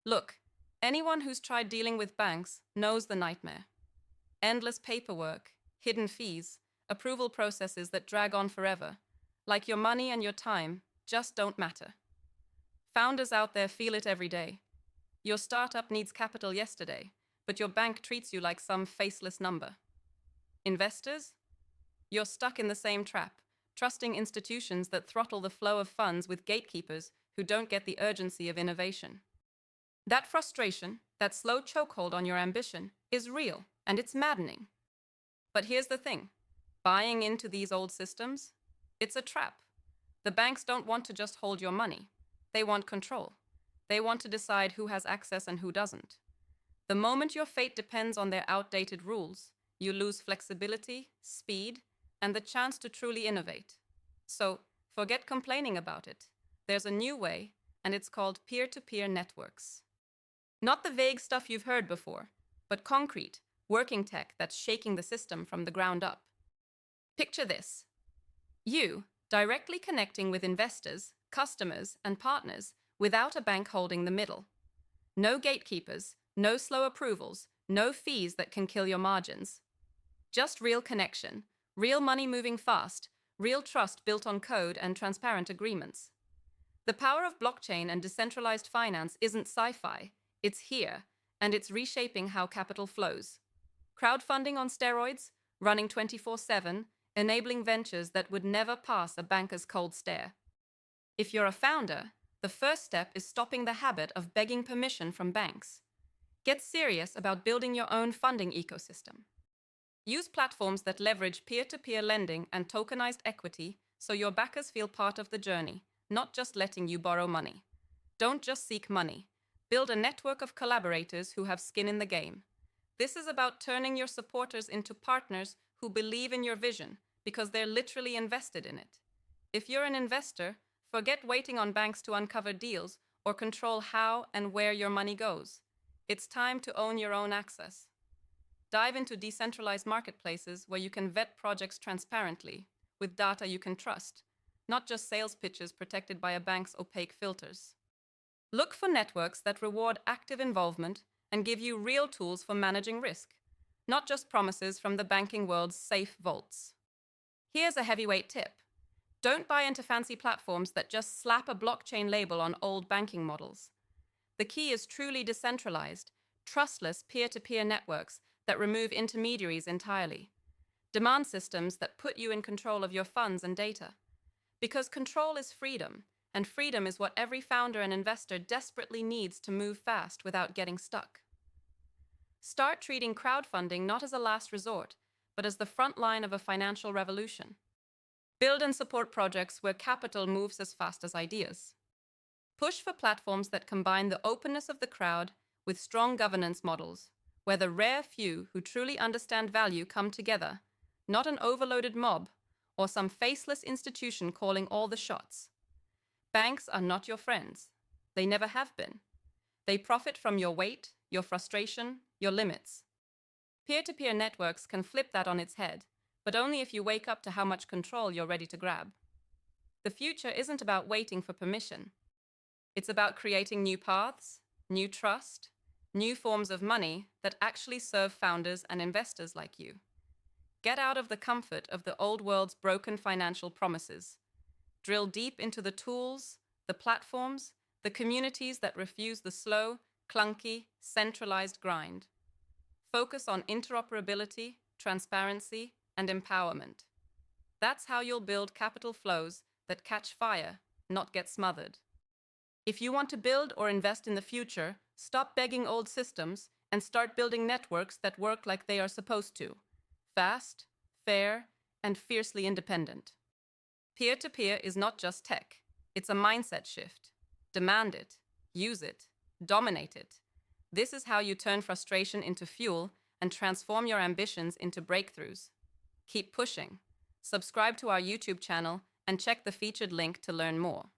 Look, anyone who's tried dealing with banks knows the nightmare. Endless paperwork, hidden fees, approval processes that drag on forever. Like your money and your time just don't matter. Founders out there feel it every day. Your startup needs capital yesterday, but your bank treats you like some faceless number. Investors? You're stuck in the same trap, trusting institutions that throttle the flow of funds with gatekeepers who don't get the urgency of innovation. That frustration, that slow chokehold on your ambition, is real, and it's maddening. But here's the thing. Buying into these old systems? It's a trap. The banks don't want to just hold your money. They want control. They want to decide who has access and who doesn't. The moment your fate depends on their outdated rules, you lose flexibility, speed, and the chance to truly innovate. So, forget complaining about it. There's a new way, and it's called peer-to-peer networks. Not the vague stuff you've heard before, but concrete, working tech that's shaking the system from the ground up. Picture this. You, directly connecting with investors, customers, and partners without a bank holding the middle. No gatekeepers, no slow approvals, no fees that can kill your margins. Just real connection, real money moving fast, real trust built on code and transparent agreements. The power of blockchain and decentralized finance isn't sci-fi. It's here, and it's reshaping how capital flows. Crowdfunding on steroids, running 24/7, enabling ventures that would never pass a banker's cold stare. If you're a founder, the first step is stopping the habit of begging permission from banks. Get serious about building your own funding ecosystem. Use platforms that leverage peer-to-peer lending and tokenized equity so your backers feel part of the journey, not just letting you borrow money. Don't just seek money. Build a network of collaborators who have skin in the game. This is about turning your supporters into partners who believe in your vision because they're literally invested in it. If you're an investor, forget waiting on banks to uncover deals or control how and where your money goes. It's time to own your own access. Dive into decentralized marketplaces where you can vet projects transparently, with data you can trust, not just sales pitches protected by a bank's opaque filters. Look for networks that reward active involvement and give you real tools for managing risk, not just promises from the banking world's safe vaults. Here's a heavyweight tip. Don't buy into fancy platforms that just slap a blockchain label on old banking models. The key is truly decentralized, trustless peer-to-peer networks that remove intermediaries entirely. Demand systems that put you in control of your funds and data. Because control is freedom, and freedom is what every founder and investor desperately needs to move fast without getting stuck. Start treating crowdfunding not as a last resort, but as the front line of a financial revolution. Build and support projects where capital moves as fast as ideas. Push for platforms that combine the openness of the crowd with strong governance models, where the rare few who truly understand value come together, not an overloaded mob or some faceless institution calling all the shots. Banks are not your friends. They never have been. They profit from your weight, your frustration, your limits. Peer-to-peer networks can flip that on its head, but only if you wake up to how much control you're ready to grab. The future isn't about waiting for permission. It's about creating new paths, new trust, new forms of money that actually serve founders and investors like you. Get out of the comfort of the old world's broken financial promises. Drill deep into the tools, the platforms, the communities that refuse the slow, clunky, centralized grind. Focus on interoperability, transparency, and empowerment. That's how you'll build capital flows that catch fire, not get smothered. If you want to build or invest in the future, stop begging old systems and start building networks that work like they are supposed to. Fast, fair, and fiercely independent. Peer-to-peer is not just tech. It's a mindset shift. Demand it, use it, dominate it. This is how you turn frustration into fuel and transform your ambitions into breakthroughs. Keep pushing. Subscribe to our YouTube channel and check the featured link to learn more.